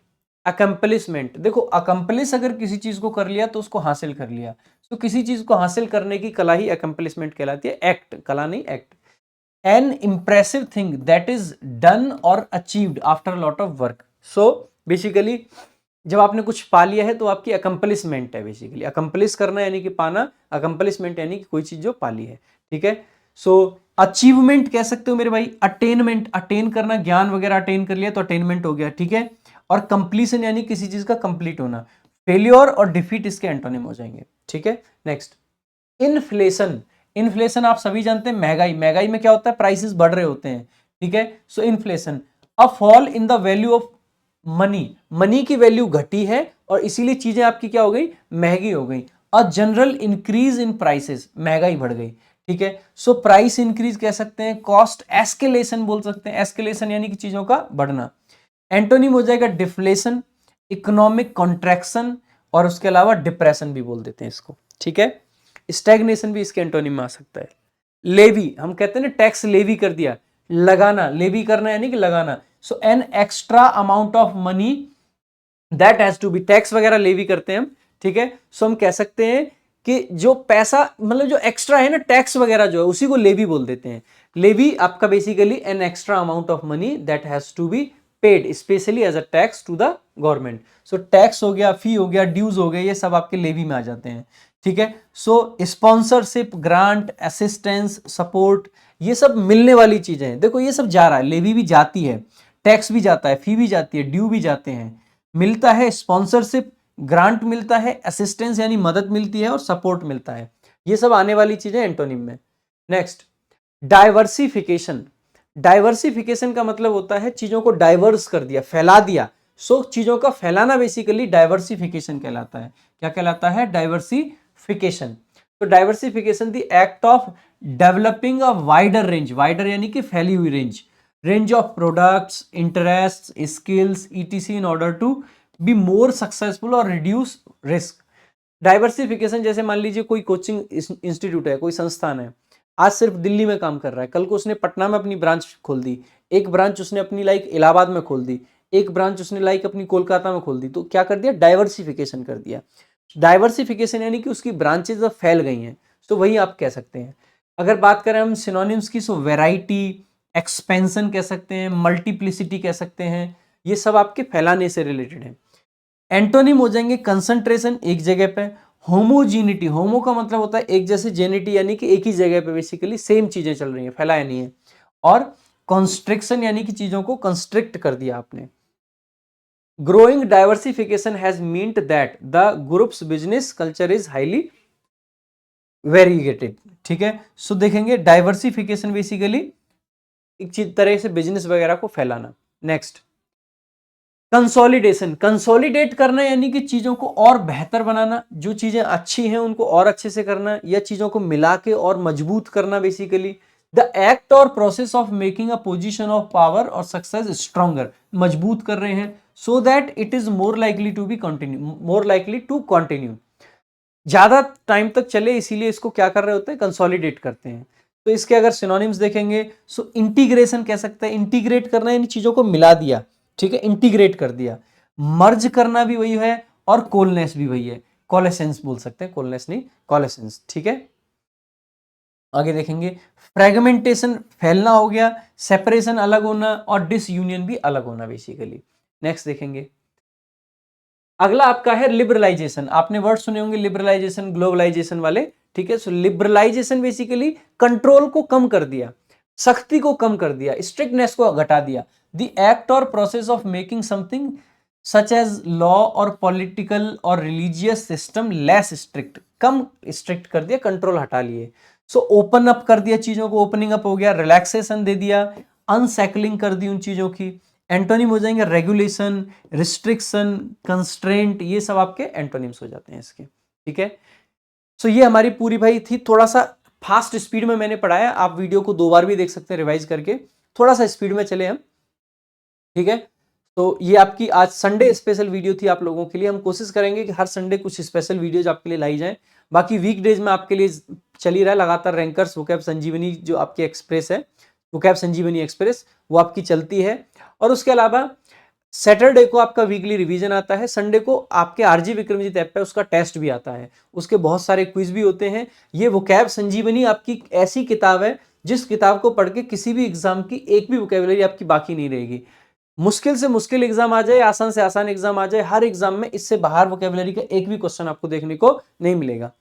अकम्पलिशमेंट, देखो अकम्पलिश अगर किसी चीज को कर लिया तो उसको हासिल कर लिया, तो किसी चीज को हासिल करने की कला ही अकम्पलिशमेंट कहलाती है, एक्ट, कला नहीं, act. An impressive thing that is done or achieved after a lot of work. So basically जब आपने कुछ पा लिया है तो आपकी अकम्पलिशमेंट है, बेसिकली अकम्पलिश करना यानी कि पाना, अकम्पलिशमेंट यानी कि कोई चीज जो पा ली है। ठीक है, सो अचीवमेंट कह सकते हो मेरे भाई, अटेनमेंट, अटेन करना, ज्ञान वगैरह अटेन कर लिया तो अटेनमेंट हो गया। ठीक है, और कंप्लीशन यानी किसी चीज का कंप्लीट होना। फेल्योर और डिफीट इसके एंटोनिम हो जाएंगे। ठीक है, नेक्स्ट, इन्फ्लेशन, इन्फ्लेशन आप सभी जानते हैं, महंगाई, महंगाई में क्या होता है, प्राइसेस बढ़ रहे होते हैं। ठीक है, सो inflation, a fall in the value of money, money की वैल्यू घटी है और इसीलिए चीजें आपकी क्या हो गई, महंगी हो गई। A general increase in prices, महंगाई बढ़ गई। ठीक है, सो प्राइस इंक्रीज कह सकते हैं, कॉस्ट एस्केलेशन बोल सकते हैं, एस्केलेशन यानी कि चीजों का बढ़ना। एंटोनिम हो जाएगा डिफ्लेशन, इकोनॉमिक कॉन्ट्रैक्शन, और उसके अलावा डिप्रेशन भी बोल देते हैं इसको। ठीक है, स्टैग्नेशन भी इसके एंटोनिम में आ सकता है। लेवी, हम कहते हैं ना टैक्स लेवी कर दिया, लगाना, लेवी करना यानी कि लगाना। So an extra amount of money that has to be, tax वगैरह लेवी करते हैं हम। ठीक है, सो हम कह सकते हैं कि जो पैसा, मतलब जो एक्स्ट्रा है ना, टैक्स वगैरह जो है, उसी को लेवी बोल देते हैं। लेवी आपका basically an extra amount of money that has to be paid specially as a tax to the government. So tax हो गया, फी हो गया, ड्यूज हो गए, ये सब आपके लेवी में आ जाते हैं। ठीक है, सो स्पॉन्सरशिप, ग्रांट, असिस्टेंस, सपोर्ट, ये सब मिलने वाली चीजें हैं। देखो ये सब जा रहा है, लेवी भी जाती है, टैक्स भी जाता है, फी भी जाती है, ड्यू भी जाते हैं, मिलता है स्पॉन्सरशिप, ग्रांट मिलता है, असिस्टेंस यानी मदद मिलती है और सपोर्ट मिलता है। ये सब आने वाली चीजें एंटोनिम में। Next, diversification. डाइवर्सिफिकेशन का मतलब होता है चीजों को डाइवर्स कर दिया, फैला दिया। सो चीजों का फैलाना बेसिकली डाइवर्सिफिकेशन कहलाता है। क्या कहलाता है? डाइवर्सिफिकेशन। तो diversification the act of developing a wider range, wider यानी कि फैली हुई range of products, interest, skills etc in order to be more successful और रिड्यूस रिस्क। डाइवर्सिफिकेशन जैसे मान लीजिए कोई कोचिंग इंस्टीट्यूट है, कोई संस्थान है, आज सिर्फ दिल्ली में काम कर रहा है, कल को उसने पटना में अपनी ब्रांच खोल दी, एक ब्रांच उसने अपनी लाइक इलाहाबाद में खोल दी, एक ब्रांच उसने लाइक अपनी कोलकाता में खोल दी। तो क्या कर दिया? डाइवर्सिफिकेशन कर दिया। डाइवर्सिफिकेशन यानी कि उसकी ब्रांचेज अब फैल गई हैं, तो वही आप कह सकते हैं। अगर बात करें हम सिनोनिम्स की, सो वैरायटी, एक्सपेंशन कह सकते हैं, मल्टीप्लिसिटी कह सकते हैं, ये सब आपके फैलाने से रिलेटेड है। एंटोनिम हो जाएंगे कंसंट्रेशन, एक जगह पे, होमोजीनिटी, होमो का मतलब होता है एक जैसे, जेनिटी यानी कि एक ही जगह पे बेसिकली सेम चीजें चल रही हैं, फैलाया नहीं है, और कॉन्स्ट्रिक्शन यानी कि चीजों को कंस्ट्रिक्ट कर दिया आपने। Growing diversification has meant that the groups business culture is highly variegated. ठीक है, सो देखेंगे डाइवर्सिफिकेशन बेसिकली एक चीज तरह से बिजनेस वगैरह को फैलाना। नेक्स्ट, कंसोलिडेशन, कंसोलिडेट करना यानी कि चीजों को और बेहतर बनाना, जो चीजें अच्छी हैं उनको और अच्छे से करना, या चीजों को मिला के और मजबूत करना बेसिकली। द एक्ट और process of making a position of power और सक्सेस स्ट्रॉन्गर, मजबूत कर रहे हैं, so that it is more likely to be continue, more likely to continue, ज्यादा टाइम तक चले, इसीलिए इसको क्या कर रहे होते हैं? कंसोलिडेट करते हैं। तो इसके अगर सिनोनिम्स देखेंगे, सो इंटीग्रेशन कह सकते हैं, इंटीग्रेट करना यानी चीजों को मिला दिया, ठीक है, इंटीग्रेट कर दिया। मर्ज करना भी वही है, और कोलनेस भी वही है, कोलेसेंस बोल सकते हैं, कोलनेस नहीं, कोलेसेंस। ठीक है, आगे देखेंगे, फ्रेगमेंटेशन फैलना हो गया, सेपरेशन अलग होना, और डिसयूनियन भी अलग होना बेसिकली। नेक्स्ट देखेंगे, अगला आपका है लिबरलाइजेशन। आपने वर्ड सुने होंगे लिबरलाइजेशन, ग्लोबलाइजेशन वाले। ठीक है, सो लिबरलाइजेशन बेसिकली कंट्रोल को कम कर दिया, सख्ती को कम कर दिया, स्ट्रिक्टनेस को घटा दिया। द एक्ट और process of making something such as law और पॉलिटिकल और रिलीजियस सिस्टम लेस स्ट्रिक्ट, कम स्ट्रिक्ट कर दिया, कंट्रोल हटा लिए। सो ओपन अप कर दिया चीजों को, ओपनिंग अप हो गया, रिलैक्सेशन दे दिया, अनसैकलिंग कर दी उन चीजों की। एंटोनिम हो जाएंगे रेगुलेशन, रिस्ट्रिक्शन, कंस्ट्रेंट, ये सब आपके एंटोनिम्स हो जाते हैं इसके। ठीक है, सो ये हमारी पूरी भाई थी, थोड़ा सा फास्ट स्पीड में मैंने पढ़ाया, आप वीडियो को 2 बार भी देख सकते हैं रिवाइज करके, थोड़ा सा स्पीड में चले हम। ठीक है, तो ये आपकी आज संडे स्पेशल वीडियो थी आप लोगों के लिए। हम कोशिश करेंगे कि हर संडे कुछ स्पेशल वीडियोज आपके लिए लाई जाए। बाकी वीकडेज में आपके लिए चल ही रहा है लगातार रैंकर्स वोकैब संजीवनी, जो आपकी एक्सप्रेस है, वोकैब संजीवनी एक्सप्रेस, वो आपकी चलती है। और उसके अलावा सैटरडे को आपका वीकली रिवीजन आता है, संडे को आपके आरजी विक्रमजीत ऐप पे उसका टेस्ट भी आता है, उसके बहुत सारे क्विज भी होते हैं। ये वोकैब संजीवनी आपकी ऐसी किताब है जिस किताब को पढ़ के किसी भी एग्जाम की एक भी वोकैबुलरी आपकी बाकी नहीं रहेगी। मुश्किल से मुश्किल एग्जाम आ जाए, आसान से आसान एग्जाम आ जाए, हर एग्जाम में इससे बाहर वोकैबुलरी का एक भी क्वेश्चन आपको देखने को नहीं मिलेगा।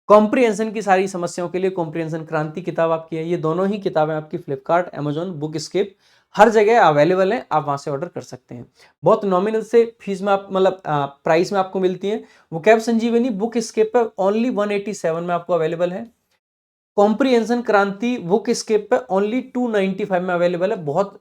कॉम्प्रिहेंशन की सारी समस्याओं के लिए कॉम्प्रिहेंशन क्रांति किताब आपकी है। ये दोनों ही किताबें आपकी फ्लिपकार्ट, अमेजॉन, बुक स्किप, हर जगह अवेलेबल है, आप वहां से ऑर्डर कर सकते हैं। बहुत नॉमिनल से फीस में आप मतलब प्राइस में आपको मिलती है। वोकैब संजीवनी बुक स्किप पे ओनली 187 में आपको अवेलेबल है। कॉम्प्रिहेंशन क्रांति बुक स्किप पे ओनली 295 में अवेलेबल है। बहुत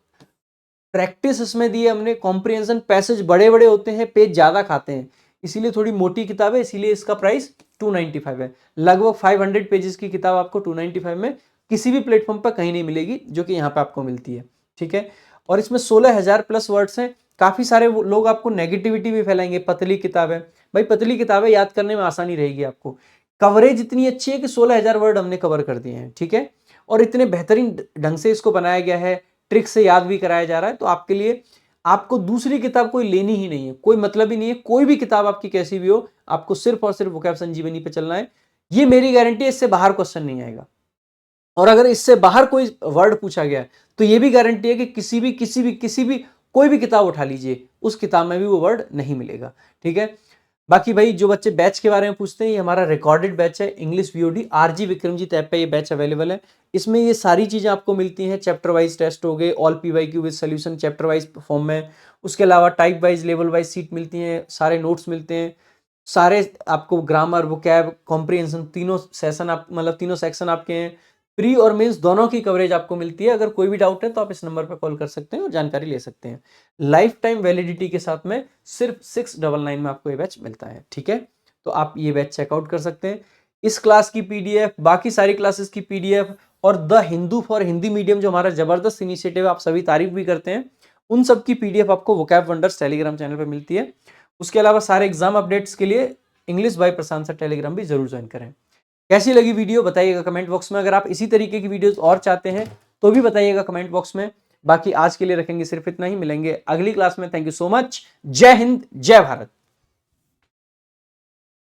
प्रैक्टिस इसमें दी है हमने। कॉम्प्रिहेंशन पैसेज बड़े बड़े होते हैं, पेज ज्यादा खाते हैं, इसीलिए थोड़ी मोटी किताब है, इसीलिए इसका प्राइस 295 है। लगभग 500 पेजेस की किताब आपको 295 में किसी भी प्लेटफॉर्म पर कहीं नहीं मिलेगी, जो कि यहाँ पे आपको मिलती है। ठीक है, और इसमें 16,000 प्लस वर्ड्स हैं। काफी सारे लोग आपको नेगेटिविटी भी फैलाएंगे, पतली किताब है। भाई पतली किताब है, याद करने में आसानी रहेगी आपको। कवरेज इतनी अच्छी है कि 16,000 वर्ड हमने कवर कर दिए हैं। ठीक है, और इतने बेहतरीन ढंग से इसको बनाया गया है, ट्रिक से याद भी कराया जा रहा है। तो आपके लिए आपको दूसरी किताब कोई लेनी ही नहीं है, कोई मतलब ही नहीं है। कोई भी किताब आपकी कैसी भी हो, आपको सिर्फ और सिर्फ वोकैब संजीवनी पे चलना है। ये मेरी गारंटी है, इससे बाहर क्वेश्चन नहीं आएगा। और अगर इससे बाहर कोई वर्ड पूछा गया तो ये भी गारंटी है कि किसी भी कोई भी किताब उठा लीजिए, उस किताब में भी वो वर्ड नहीं मिलेगा। ठीक है, बाकी भाई जो बच्चे बैच के बारे में पूछते हैं, ये हमारा रिकॉर्डेड बैच है English VOD RG Vikramjeet app पे ये बैच अवेलेबल है। इसमें ये सारी चीजें आपको मिलती हैं, चैप्टर वाइज टेस्ट हो गए, all PYQ with solution chapter wise form में, उसके अलावा type wise level wise seat मिलती हैं, सारे नोट्स मिलते हैं, सारे आपको ग्रामर वोकैब कॉम्प्रिहेंशन तीनों सेशन आप मतलब तीनों सेक्शन आपके हैं, प्री और मेंस दोनों की कवरेज आपको मिलती है। अगर कोई भी डाउट है तो आप इस नंबर पर कॉल कर सकते हैं और जानकारी ले सकते हैं। लाइफ टाइम वैलिडिटी के साथ में सिर्फ 699 में आपको ये बैच मिलता है, ठीक है। तो आप ये बैच चेकआउट कर सकते हैं। इस क्लास की पीडीएफ, बाकी सारी क्लासेस की पीडीएफ और the Hindu for Hindi medium जो हमारा जबरदस्त इनिशिएटिव है, आप सभी तारीफ भी करते हैं, उन सब की पीडीएफ आपको वोकैब वंडर्स टेलीग्राम चैनल पर मिलती है। उसके अलावा सारे एग्जाम अपडेट्स के लिए English by Prashant sir Telegram भी जरूर ज्वाइन करें। कैसी लगी वीडियो बताइएगा कमेंट बॉक्स में। अगर आप इसी तरीके की वीडियोस और चाहते हैं तो भी बताइएगा कमेंट बॉक्स में। बाकी आज के लिए रखेंगे सिर्फ इतना ही, मिलेंगे अगली क्लास में। Thank you so much. जय हिंद, जय भारत।